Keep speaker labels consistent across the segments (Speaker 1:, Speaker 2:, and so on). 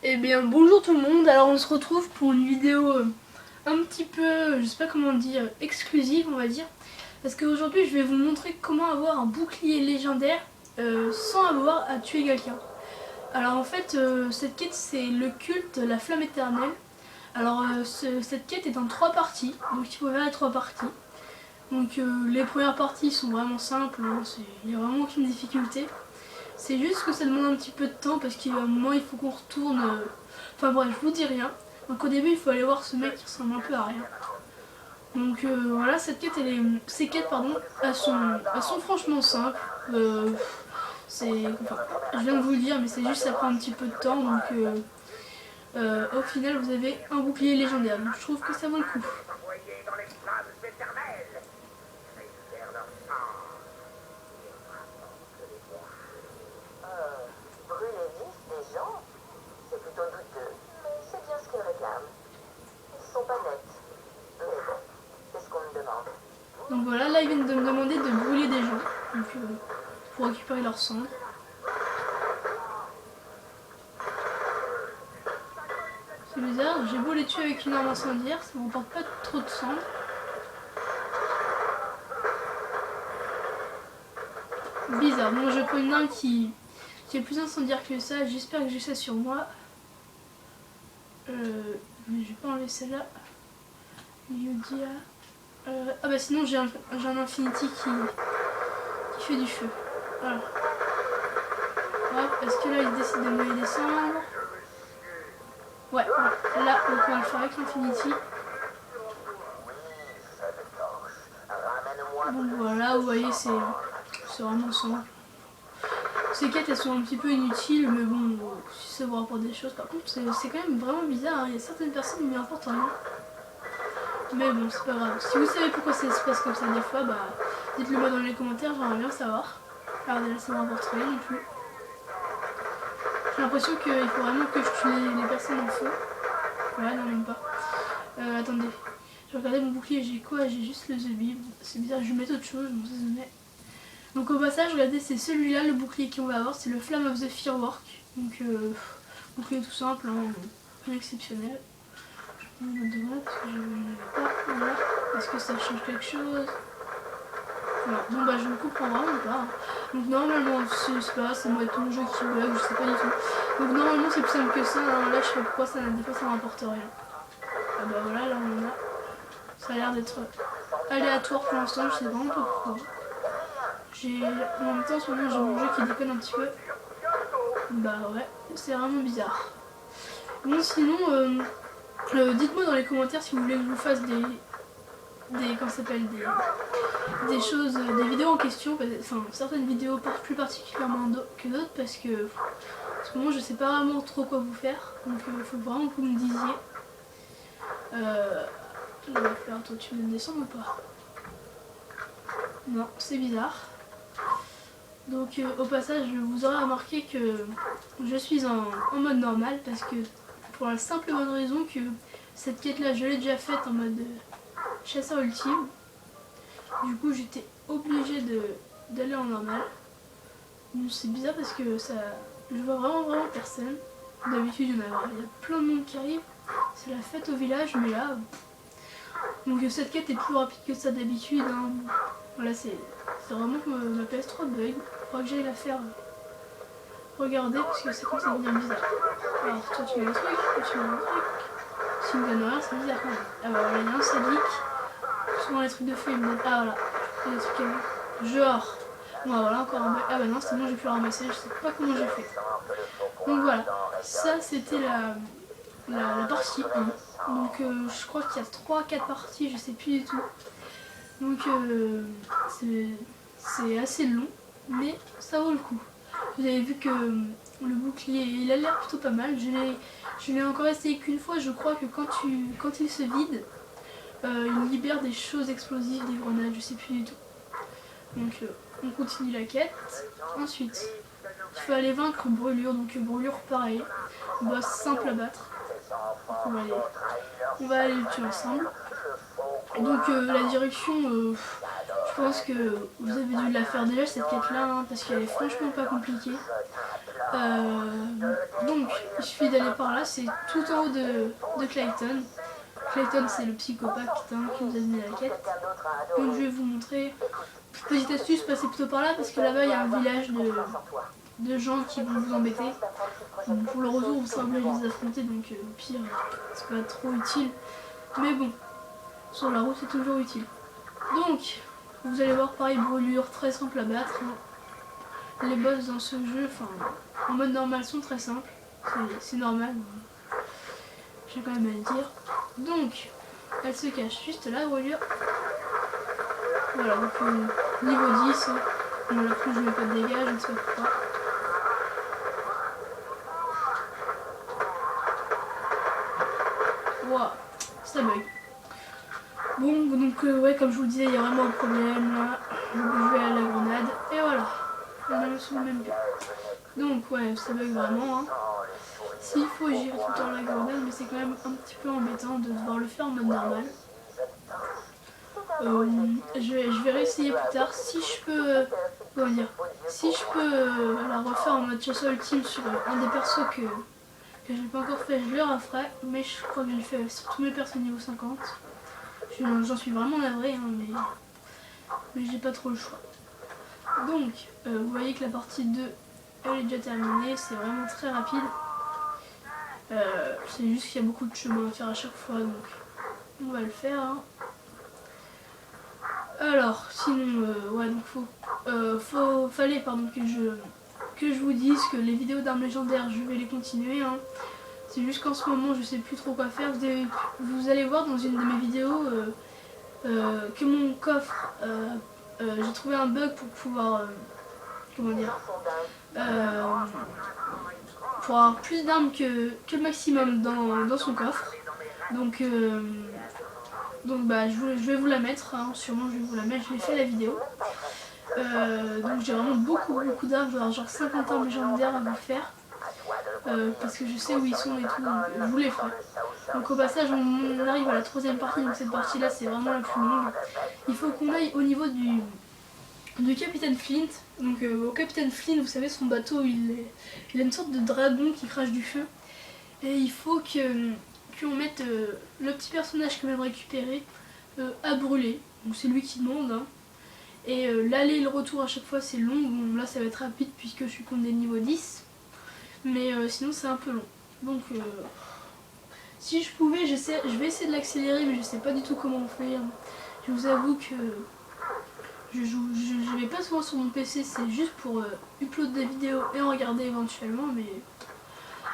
Speaker 1: Eh bien bonjour tout le monde, alors on se retrouve pour une vidéo un petit peu, je sais pas comment dire, exclusive on va dire. Parce qu'aujourd'hui je vais vous montrer comment avoir un bouclier légendaire sans avoir à tuer quelqu'un. Alors en fait cette quête c'est le culte de la flamme éternelle. Alors cette quête est en 3 parties, donc il faut faire les 3 parties. Donc les premières parties sont vraiment simples, hein, il n'y a vraiment aucune difficulté. C'est juste que ça demande un petit peu de temps parce qu'à un moment il faut qu'on retourne. Enfin bref, je vous dis rien. Donc au début il faut aller voir ce mec qui ressemble un peu à rien. Donc voilà, ces quêtes elles sont franchement simples. Enfin, je viens de vous le dire, mais c'est juste ça prend un petit peu de temps. Donc au final vous avez un bouclier légendaire. Donc je trouve que ça vaut le coup. Donc voilà, là ils viennent de me demander de brûler des gens donc, pour récupérer leur cendre. C'est bizarre, j'ai beau les tuer avec une arme incendiaire, ça ne m'emporte pas trop de cendre. Bizarre, bon je prends une arme qui est plus incendiaire que ça, j'espère que j'ai ça sur moi. Mais je vais pas enlever celle-là. Yodia. Ah bah sinon j'ai un Infinity qui fait du feu. Voilà. Hop, est-ce que là il décide de me descendre? Ouais, là on peut le faire avec l'Infinity. Donc voilà, vous voyez c'est vraiment simple. Ces quêtes elles sont un petit peu inutiles, mais bon, si ça vous rapporte des choses. Par contre c'est quand même vraiment bizarre, hein. Il y a certaines personnes qui m'importent rien. Mais bon, c'est pas grave. Si vous savez pourquoi ça se passe comme ça des fois, bah dites-le moi dans les commentaires, j'aimerais bien savoir. Regardez là, ça ne m'importe rien non plus. J'ai l'impression qu'il faut vraiment que je tue les personnes en feu. Ouais, non, même pas. Attendez. Je regardais mon bouclier, j'ai quoi? J'ai juste le The Bib. C'est bizarre, je vais mettre autre chose, bon, ça se met. Donc au passage, regardez, c'est celui-là, le bouclier qu'on va avoir, c'est le Flame of the Firework. Donc bouclier tout simple, hein, rien exceptionnel. Je vais mettre devant parce que je n'avais pas. Voilà. Est-ce que ça change quelque chose? Non. Bon bah je ne comprends vraiment pas. Donc normalement, c'est pas, c'est moi tout mon jeu qui bug, je sais pas du tout. Donc normalement c'est plus simple que ça, hein. Là je sais pas pourquoi des fois ça m'importe rien. Ah bah voilà, là on en a. Ça a l'air d'être aléatoire pour l'instant, je sais vraiment pas pourquoi. En même temps en ce moment j'ai mon jeu qui déconne un petit peu. Bah ouais, c'est vraiment bizarre. Bon sinon, dites-moi dans les commentaires si vous voulez que je vous fasse des choses, des vidéos en question, enfin certaines vidéos plus particulièrement que d'autres parce que en ce moment je sais pas vraiment trop quoi vous faire, donc il faut vraiment que vous me disiez. Attends, tu veux me descendre ou pas? Non, c'est bizarre. Donc au passage vous aurez remarqué que je suis en mode normal parce que pour la simple et bonne raison que cette quête là je l'ai déjà faite en mode chasseur ultime. Du coup j'étais obligée d'aller en normal. C'est bizarre parce que je vois vraiment personne. D'habitude il y a plein de monde qui arrive. C'est la fête au village, mais là... Donc cette quête est plus rapide que ça d'habitude. Hein. Voilà, c'est vraiment que ma PS3 bug. Faudra que j'aille la faire regarder parce que c'est comme ça devient bizarre. Alors toi tu mets un truc, toi tu mets un truc. Si me donne rien, c'est bizarre quand même. Ah bah voilà, il y a un sadique. Souvent les trucs de feu ils me donnent. Ah voilà, il y a des trucs à moi. Genre. Bon voilà, encore un bug. Ah bah non, c'est bon, j'ai pu le ramasser, je sais pas comment j'ai fait. Donc voilà, ça c'était la partie 1. Donc je crois qu'il y a 3-4 parties, je sais plus du tout. Donc c'est assez long, mais ça vaut le coup. Vous avez vu que le bouclier, il a l'air plutôt pas mal. Je l'ai encore essayé qu'une fois, je crois que quand il se vide, il libère des choses explosives, des grenades, je sais plus du tout. Donc on continue la quête. Ensuite, il faut aller vaincre Brûlure, donc Brûlure pareil, boss simple à battre. Donc on va aller le tuer ensemble. Donc la direction, je pense que vous avez dû la faire déjà cette quête là, hein, parce qu'elle est franchement pas compliquée. Donc Il suffit d'aller par là, c'est tout en haut de Clayton. Clayton, c'est le psychopathe qui nous a donné la quête. Donc je vais vous montrer. Petite astuce, passez plutôt par là parce que là-bas il y a un village de gens qui vont vous embêter. Donc, pour le retour, vous serez obligé de les affronter, donc au pire, c'est pas trop utile. Mais bon, sur la route, c'est toujours utile. Donc, vous allez voir, pareil, brûlure très simple à battre. Les boss dans ce jeu, enfin, en mode normal, sont très simples. C'est normal, j'ai quand même à le dire. Donc, elle se cache juste là, brûlure. Voilà, donc niveau 10, hein. Bon, là, je mets pas de dégâts, je ne sais pas pourquoi. Wow, ça bug. Bon, donc ouais, comme je vous le disais, il y a vraiment un problème là. Je vais à la grenade et voilà. On est sous le même but. Donc ouais, ça bug vraiment. Hein. S'il faut, j'irai tout le temps à la grenade, mais c'est quand même un petit peu embêtant de devoir le faire en mode normal. Je vais réessayer plus tard si je peux. Comment dire, si je peux la refaire en mode chasseur ultime sur un des persos que je n'ai pas encore fait, je le referai, mais je crois que je le fais sur tous mes persos niveau 50. J'en suis vraiment navrée, hein, mais j'ai pas trop le choix. Donc, vous voyez que la partie 2, elle est déjà terminée, c'est vraiment très rapide. C'est juste qu'il y a beaucoup de chemin à faire à chaque fois, donc on va le faire. Hein. Alors, sinon, ouais, donc fallait que je vous dise que les vidéos d'armes légendaires, je vais les continuer. Hein. C'est juste qu'en ce moment, je sais plus trop quoi faire. Vous allez voir dans une de mes vidéos que mon coffre, j'ai trouvé un bug pour pouvoir, comment dire, pour avoir plus d'armes que le maximum dans son coffre. Donc bah, je vais vous la mettre, hein, sûrement je vais vous la mettre, je l'ai fait la vidéo. Donc j'ai vraiment beaucoup d'armes, genre 50 armes légendaires à vous faire. Parce que je sais où ils sont et tout, donc je vous les ferai. Donc au passage on arrive à la troisième partie, donc cette partie là c'est vraiment la plus longue. Il faut qu'on aille au niveau du capitaine Flint. Donc au capitaine Flint, vous savez, son bateau il a une sorte de dragon qui crache du feu. Et il faut qu'on mette le petit personnage que l'on va récupérer à brûler. Donc c'est lui qui demande. Hein. Et l'aller et le retour à chaque fois c'est long. Bon là ça va être rapide puisque je suis contre des niveaux 10. Mais sinon c'est un peu long. Donc si je pouvais, je vais essayer de l'accélérer, mais je sais pas du tout comment faire. Je vous avoue que je vais pas souvent sur mon PC, c'est juste pour upload des vidéos et en regarder éventuellement, mais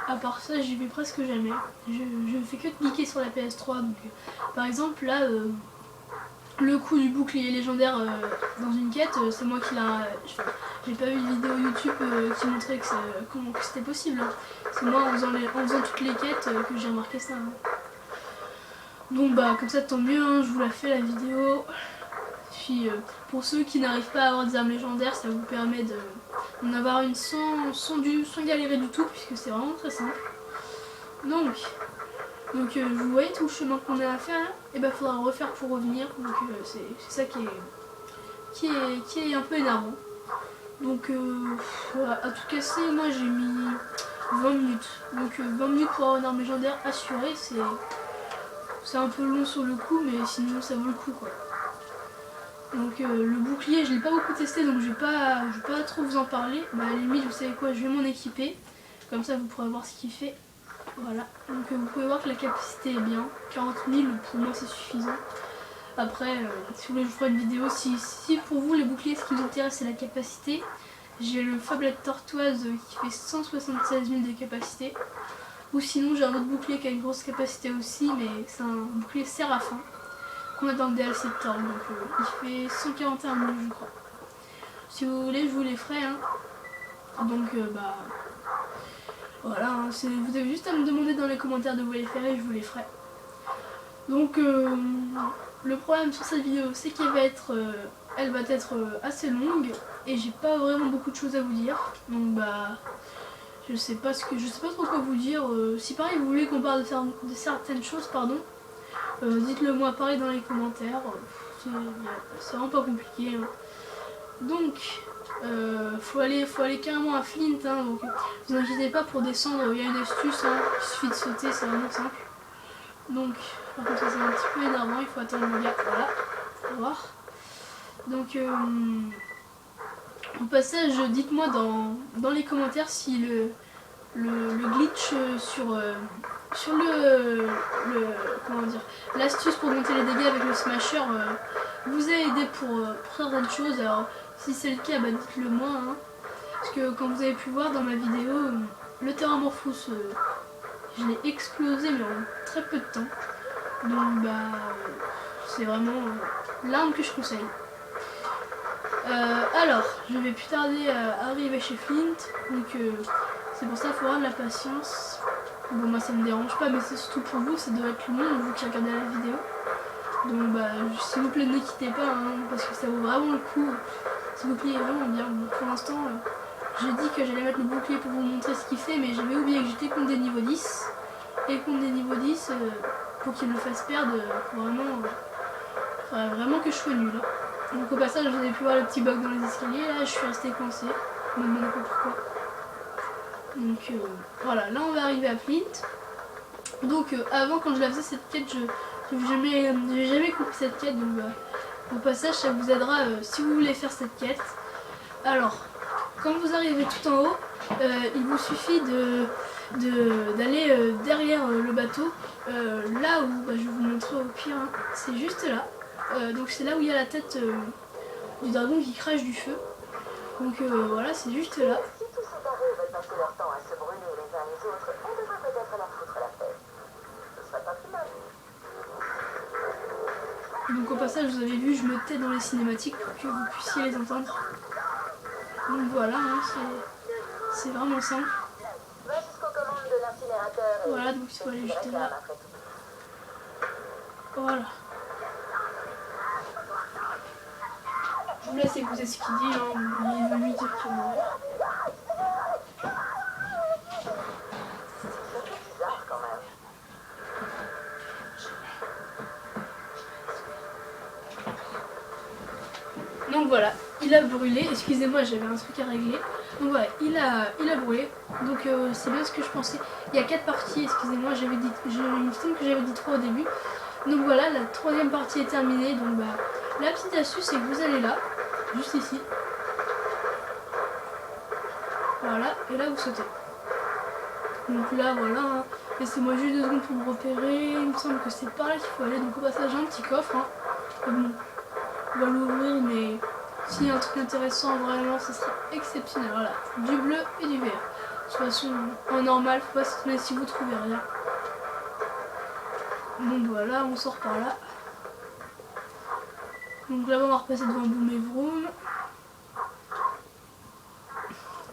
Speaker 1: à part ça j'y vais presque jamais. Je fais que cliquer sur la PS3, donc par exemple là le coup du bouclier légendaire dans une quête, c'est moi qui l'a. J'ai pas vu de vidéo YouTube qui montrait que c'était possible. Hein. C'est moi en faisant toutes les quêtes que j'ai remarqué ça. Hein. Donc bah comme ça tant mieux, hein, je vous la fais la vidéo. Puis pour ceux qui n'arrivent pas à avoir des armes légendaires, ça vous permet d'en avoir une sans galérer du tout, puisque c'est vraiment très simple. Donc vous voyez tout le chemin qu'on a à faire, et bah faudra refaire pour revenir. Donc c'est ça qui est un peu énervant. Donc à tout casser, moi j'ai mis 20 minutes. Donc 20 minutes pour avoir une arme légendaire assurée, c'est un peu long sur le coup, mais sinon ça vaut le coup quoi. Donc le bouclier je l'ai pas beaucoup testé, donc je vais pas trop vous en parler. Bah à la limite vous savez quoi, je vais m'en équiper. Comme ça vous pourrez voir ce qu'il fait. Voilà, donc vous pouvez voir que la capacité est bien. 40 000 pour moi c'est suffisant. Après, si vous voulez je vous ferai une vidéo. Si pour vous les boucliers ce qui vous intéresse c'est la capacité, j'ai le Fablette Tortoise qui fait 176 000 de capacité. Ou sinon j'ai un autre bouclier qui a une grosse capacité aussi, mais c'est un bouclier Séraphin qu'on a dans le DLC de Thor, donc il fait 141 000 je crois. Si vous voulez je vous les ferai. Hein. Donc bah voilà, hein, vous avez juste à me demander dans les commentaires de vous les faire et je vous les ferai. Donc le problème sur cette vidéo c'est qu'elle va être assez longue et j'ai pas vraiment beaucoup de choses à vous dire. Donc bah je sais pas trop quoi vous dire. Si pareil vous voulez qu'on parle de certaines choses, pardon, dites-le moi pareil dans les commentaires. C'est vraiment pas compliqué. Hein. Donc Faut aller carrément à Flint, hein, donc vous inquiétez pas pour descendre, il y a une astuce, hein, il suffit de sauter, c'est vraiment simple. Donc, par contre ça c'est un petit peu énervant, il faut attendre le gars, voilà, on va voir. Donc, au passage, dites-moi dans les commentaires si le glitch sur comment dire, l'astuce pour monter les dégâts avec le smasher vous a aidé pour certaines choses. Alors si c'est le cas, bah dites-le moi, hein. Parce que comme vous avez pu voir dans ma vidéo, le Terramorphous, je l'ai explosé mais en très peu de temps. Donc bah c'est vraiment l'arme que je conseille. Alors, je vais plus tarder à arriver chez Flint, donc c'est pour ça qu'il faut avoir de la patience. Bon, moi ça me dérange pas, mais c'est surtout pour vous, ça doit être le monde, vous qui regardez la vidéo. Donc bah, s'il vous plaît, ne quittez pas, hein, parce que ça vaut vraiment le coup. Ce bouclier est vraiment bien. Bon, pour l'instant, j'ai dit que j'allais mettre le bouclier pour vous montrer ce qu'il fait, mais j'avais oublié que j'étais contre des niveaux 10. Et contre des niveaux 10, pour qu'ils me le fassent perdre, faudrait vraiment que je sois nul. Donc au passage, vous avez pu voir le petit bug dans les escaliers, là je suis restée coincée, je me demande pas pourquoi. Donc voilà, là on va arriver à Flint. Donc avant, quand je la faisais cette quête, je n'avais jamais compris cette quête, donc au passage ça vous aidera si vous voulez faire cette quête. Alors, quand vous arrivez tout en haut, il vous suffit d'aller derrière le bateau, là où, je vais vous montrer au pire, hein, c'est juste là. Donc c'est là où il y a la tête du dragon qui crache du feu. Donc voilà, c'est juste là.
Speaker 2: Si tous ces tarés veulent passer leur temps à se brûler les uns les autres, on devrait peut-être leur foutre la paix. Ce serait pas plus mal.
Speaker 1: Donc au passage, vous avez vu, je me tais dans les cinématiques pour que vous puissiez les entendre. Donc voilà, hein, c'est vraiment simple.
Speaker 2: Va jusqu'aux commandes de l'incinérateur et...
Speaker 1: Voilà, donc il faut aller juste là. Voilà. Je vous laisse écouter ce qu'il dit, hein. Il est venu dire pour moi.
Speaker 2: C'est bizarre quand même.
Speaker 1: Donc voilà, il a brûlé. Excusez-moi, j'avais un truc à régler. Donc voilà, il a brûlé. Donc c'est bien ce que je pensais. Il y a 4 parties, excusez-moi, il me semble que j'avais dit 3 au début. Donc voilà, la 3e partie est terminée. Donc bah, la petite astuce, c'est que vous allez là, juste ici. Voilà, et là vous sautez. Donc là, voilà, hein. Laissez-moi juste 2 secondes pour me repérer. Il me semble que c'est par là qu'il faut aller. Donc au passage, j'ai un petit coffre, hein. Bon, on va l'ouvrir, mais s'il y a un truc intéressant, vraiment, ce serait exceptionnel. Voilà, du bleu et du vert. De toute façon, en normal, faut pas s'étonner si vous trouvez rien. Donc voilà, on sort par là. Donc là, on va repasser devant Boom et Vroom.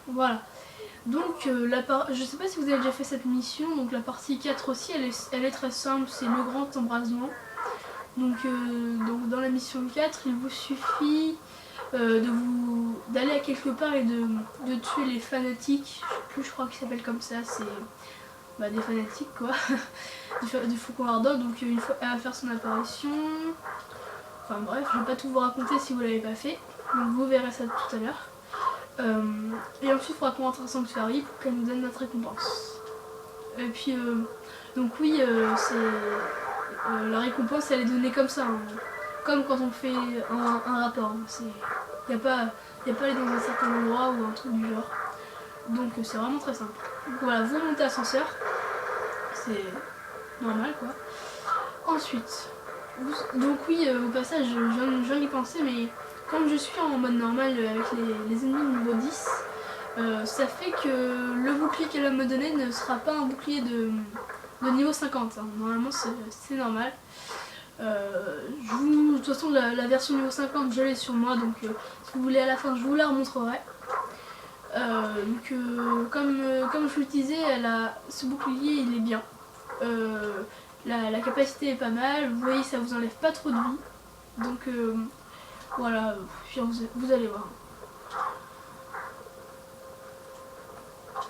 Speaker 1: Voilà. Donc je sais pas si vous avez déjà fait cette mission. Donc la partie 4 aussi, elle est très simple. C'est le grand embrasement. Donc dans la mission 4, il vous suffit d'aller à quelque part et de tuer les fanatiques. Je sais plus, je crois qu'ils s'appellent comme ça. C'est des fanatiques quoi. du Faucon Ardent. Donc une fois, elle va faire son apparition. Enfin bref, je vais pas tout vous raconter si vous l'avez pas fait. Donc vous verrez ça tout à l'heure. Et ensuite il faudra qu'on rentre à Sanctuary pour qu'elle nous donne notre récompense. Et puis donc oui, la récompense elle est donnée comme ça, hein. Comme quand on fait un rapport. Il n'y a pas aller dans un certain endroit ou un truc du genre. Donc c'est vraiment très simple. Donc voilà, vous montez ascenseur, c'est normal quoi. Ensuite, donc oui, au passage, je viens d'y penser, mais comme je suis en mode normal avec les ennemis niveau 10, ça fait que le bouclier qu'elle va me donner ne sera pas un bouclier de niveau 50. Hein. Normalement, c'est normal. De toute façon, la version niveau 50, je l'ai sur moi, donc si vous voulez à la fin, je vous la remontrerai. Comme je vous le disais, ce bouclier, il est bien. La capacité est pas mal, vous voyez, ça vous enlève pas trop de vie. Donc voilà, vous allez voir.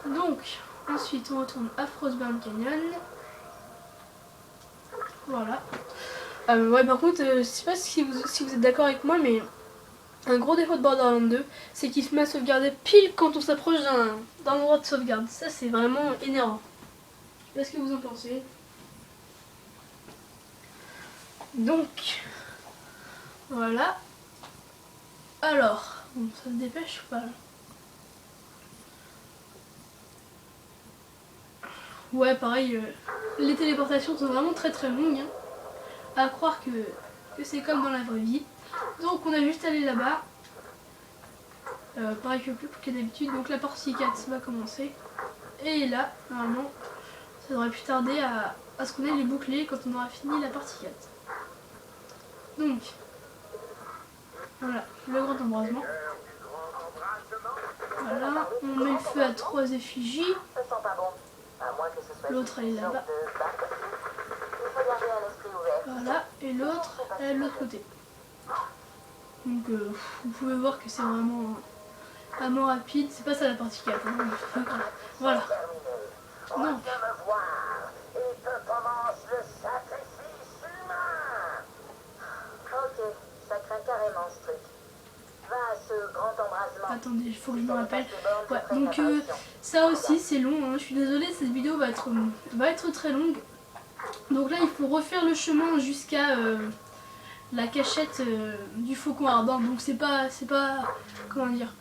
Speaker 1: Donc, ensuite on retourne à Frostburn Canyon. Voilà. Ouais, par contre, je sais pas si vous êtes d'accord avec moi, mais Un gros défaut de Borderlands 2, c'est qu'il se met à sauvegarder pile quand on s'approche d'un endroit de sauvegarde. Ça, c'est vraiment énervant. Qu'est-ce que vous en pensez? Donc, voilà. Alors, bon, ça se dépêche ou pas là? Ouais, pareil, les téléportations sont vraiment très très longues. Hein. À croire que c'est comme dans la vraie vie. Donc on a juste à aller là-bas. Pareil que d'habitude. Donc la partie 4 va commencer. Et là, normalement, ça devrait plus tarder à ce qu'on ait les bouclés quand on aura fini la partie 4. Donc, voilà, le grand embrasement. Voilà, on met le feu à 3 effigies. L'autre elle est là-bas. Voilà, et l'autre elle est de l'autre côté. Donc vous pouvez voir que c'est vraiment un mort rapide. C'est pas ça la partie 4. Hein. Voilà. Donc.
Speaker 2: Ok, ça craint carrément ce truc. Va à ce grand embrasement.
Speaker 1: Attendez, il faut que je me rappelle. Ouais, donc ça aussi c'est long. Hein. Je suis désolée, cette vidéo va être très longue. Donc là, il faut refaire le chemin jusqu'à la cachette du faucon ardent. Donc c'est pas comment dire,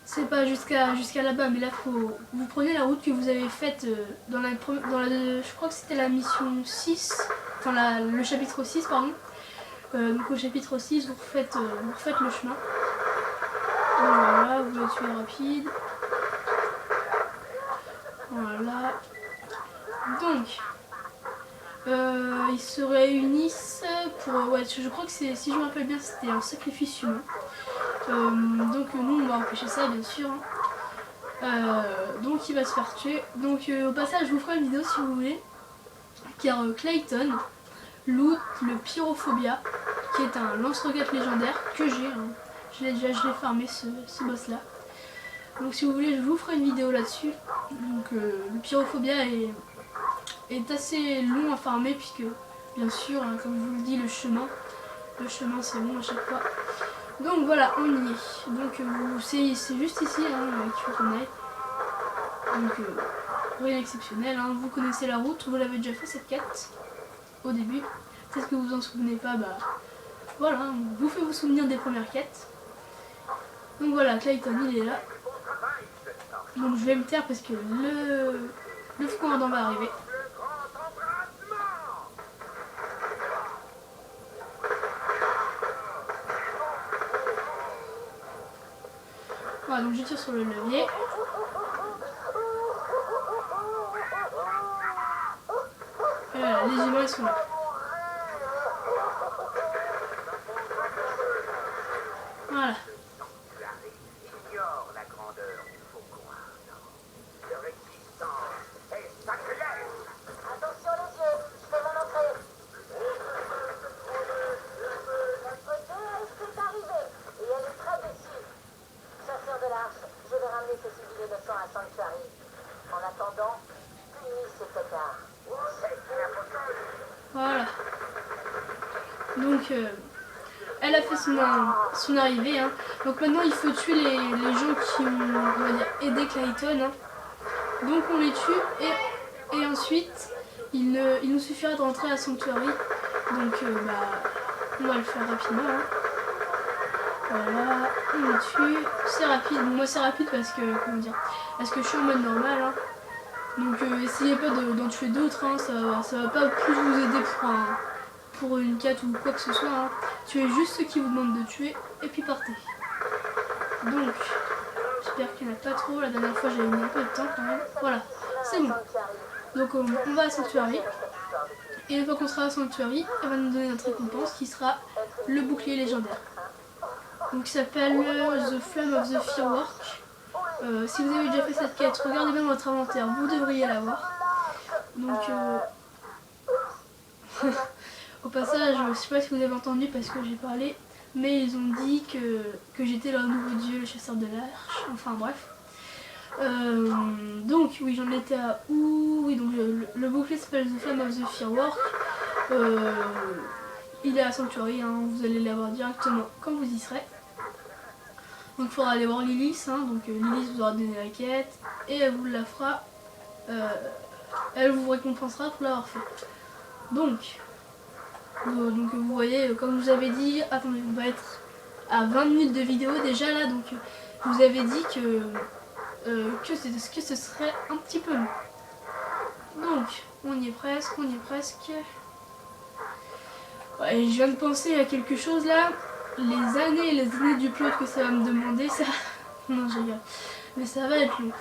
Speaker 1: c'est pas jusqu'à là-bas, mais là vous prenez la route que vous avez faite dans la je crois que c'était la mission 6, enfin le chapitre 6 pardon. Donc au chapitre 6 vous refaites le chemin. Donc voilà, vous le tuez rapide. Voilà. Donc ils se réunissent pour... Ouais, je crois que c'est, si je me rappelle bien, c'était un sacrifice humain. Donc nous, on va empêcher ça, bien sûr. Donc il va se faire tuer. Donc au passage, je vous ferai une vidéo si vous voulez. Car Clayton loot le Pyrophobia, qui est un lance-roquette légendaire que j'ai. Hein. Je l'ai farmé ce boss-là. Donc si vous voulez, je vous ferai une vidéo là-dessus. Donc le Pyrophobia est assez long à farmer puisque bien sûr hein, comme je vous le dis le chemin c'est long à chaque fois. Donc voilà, on y est. Donc c'est juste ici hein, qu'il faut qu'on aille. Donc rien d'exceptionnel, hein. Vous connaissez la route, vous l'avez déjà fait cette quête au début. Peut-être que vous en souvenez pas, bah voilà, hein, vous faites vous souvenir des premières quêtes. Donc voilà, Clayton il est là. Donc je vais me taire parce que le faucon ardent va arriver. Voilà, donc je tire sur le levier. Et voilà, les humains ils sont là. Voilà.
Speaker 2: Attention les yeux, je fais mon entrée. Notre DRS est arrivée et elle est très déçue. Chasseur de l'arche, je vais ramener ces civils innocents à Sanctuary. En attendant, punis ces pétards.
Speaker 1: Voilà. Donc elle a fait son arrivée. Hein. Donc maintenant il faut tuer les gens qui ont, on va dire, aidé Clayton. Hein. Donc on les tue et ensuite il nous suffira de rentrer à Sanctuary. Donc on va le faire rapidement. Hein. Voilà, on les tue. C'est rapide. Bon, moi c'est rapide parce que parce que je suis en mode normal. Hein. Donc essayez pas d'en tuer d'autres. Hein. Ça va pas plus vous aider pour une quête ou quoi que ce soit. Hein. Tuez juste ceux qui vous demandent de tuer et puis partez. Donc j'espère qu'il n'y en a pas trop. La dernière fois j'avais mis un peu de temps quand même. Voilà, c'est bon. Donc on va à Sanctuary. Et une fois qu'on sera à Sanctuary, elle va nous donner notre récompense qui sera le bouclier légendaire. Donc il s'appelle The Flame of the Firework. Si vous avez déjà fait cette quête, regardez bien votre inventaire, vous devriez l'avoir. Donc au passage, je sais pas si vous avez entendu parce que j'ai parlé, mais ils ont dit que j'étais leur nouveau dieu, le chasseur de l'arche, enfin bref. Donc oui, j'en étais à où? Oui, donc le bouclier s'appelle The Flame of the Firework. Il est à Sanctuary, hein, vous allez l'avoir directement quand vous y serez. Donc il faudra aller voir Lilith, hein. Donc Lilith vous aura donné la quête et elle vous la fera, elle vous récompensera pour l'avoir fait. Donc vous voyez, comme je vous avais dit, attendez, on va être à 20 minutes de vidéo déjà là, donc je vous avais dit que ce serait un petit peu long. Donc on y est presque, Ouais, je viens de penser à quelque chose là, les années et les années d'upload que ça va me demander, ça... Non, je rigole, mais ça va être long.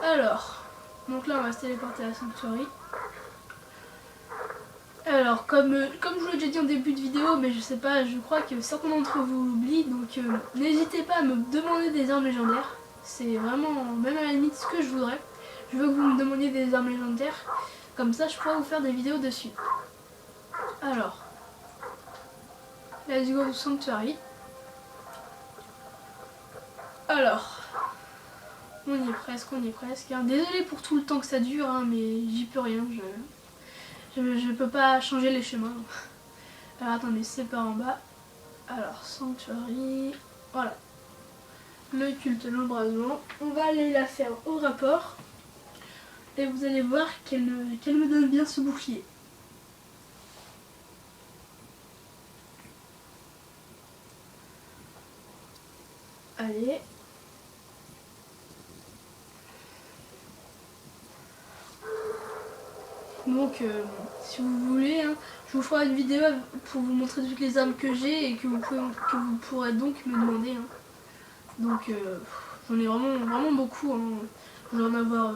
Speaker 1: Alors, donc là on va se téléporter à la Sanctuary. Alors, comme je vous l'ai déjà dit en début de vidéo, mais je sais pas, je crois que certains d'entre vous l'oublient, donc n'hésitez pas à me demander des armes légendaires. C'est vraiment, même à la limite, ce que je voudrais. Je veux que vous me demandiez des armes légendaires, comme ça je pourrais vous faire des vidéos dessus. Alors, let's go to Sanctuary. Alors, on y est presque. Hein. Désolée pour tout le temps que ça dure, hein, mais j'y peux rien, je peux pas changer les chemins. Alors attendez, c'est par en bas. Alors, Sanctuary, voilà. Le culte, l'embrasement. On va aller la faire au rapport. Et vous allez voir qu'elle me donne bien ce bouclier. Allez. Donc, si vous voulez, hein, je vous ferai une vidéo pour vous montrer toutes les armes que j'ai et que vous pourrez donc me demander. Hein. Donc, j'en ai vraiment beaucoup. Hein. Je vais en avoir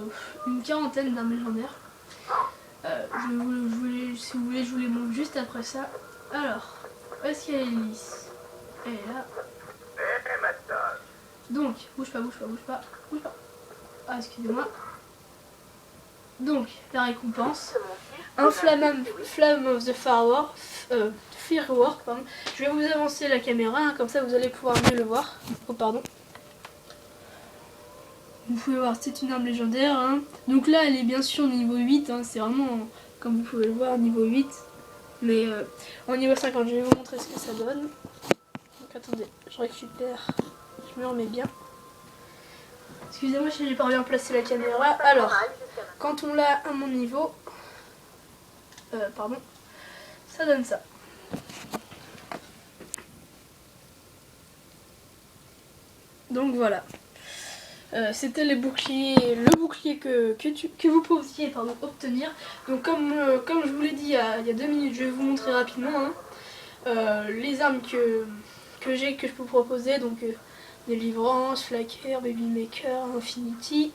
Speaker 1: une quarantaine d'armes légendaires. Si vous voulez, je vous les montre juste après ça. Alors, où est-ce qu'il y a Lilith? Elle est là. Donc, bouge pas. Ah, excusez-moi. Donc, la récompense. Un Flame of the Firework, pardon. Je vais vous avancer la caméra, hein, comme ça vous allez pouvoir mieux le voir. Oh, pardon. Vous pouvez voir, c'est une arme légendaire. Hein. Donc là, elle est bien sûr niveau 8. Hein, c'est vraiment, comme vous pouvez le voir, niveau 8. Mais en niveau 50, je vais vous montrer ce que ça donne. Donc attendez, je récupère. Je me remets bien. Excusez-moi si j'ai pas bien placé la caméra. Alors, quand on l'a à mon niveau, ça donne ça. Donc voilà. C'était le bouclier que vous pouviez obtenir. Donc comme je vous l'ai dit il y a 2 minutes, je vais vous montrer rapidement hein, les armes que j'ai, que je peux proposer. Donc Délivrance, Flacker, Babymaker, Infinity,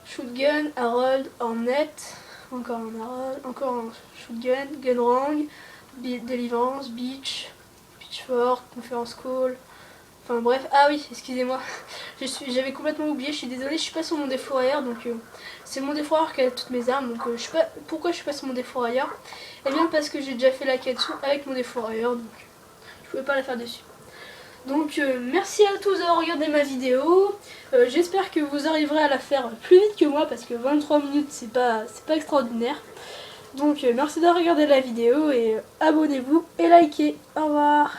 Speaker 1: Shootgun, Harold, Hornet, encore un Harold, encore un Shootgun, Gunrang, Délivrance, Beach, Pitchfork, Conference Call. Enfin bref, ah oui, excusez-moi, j'avais complètement oublié, je suis désolée, je suis pas sur mon défourailleur, donc c'est mon défourailleur qui a toutes mes armes, donc je sais pas pourquoi je suis pas sur mon défourailleur. Eh bien parce que j'ai déjà fait la quête avec mon défourailleur, donc je pouvais pas la faire dessus. Donc merci à tous d'avoir regardé ma vidéo, j'espère que vous arriverez à la faire plus vite que moi, parce que 23 minutes c'est pas extraordinaire. Donc merci d'avoir regardé la vidéo, et abonnez-vous et likez, au revoir.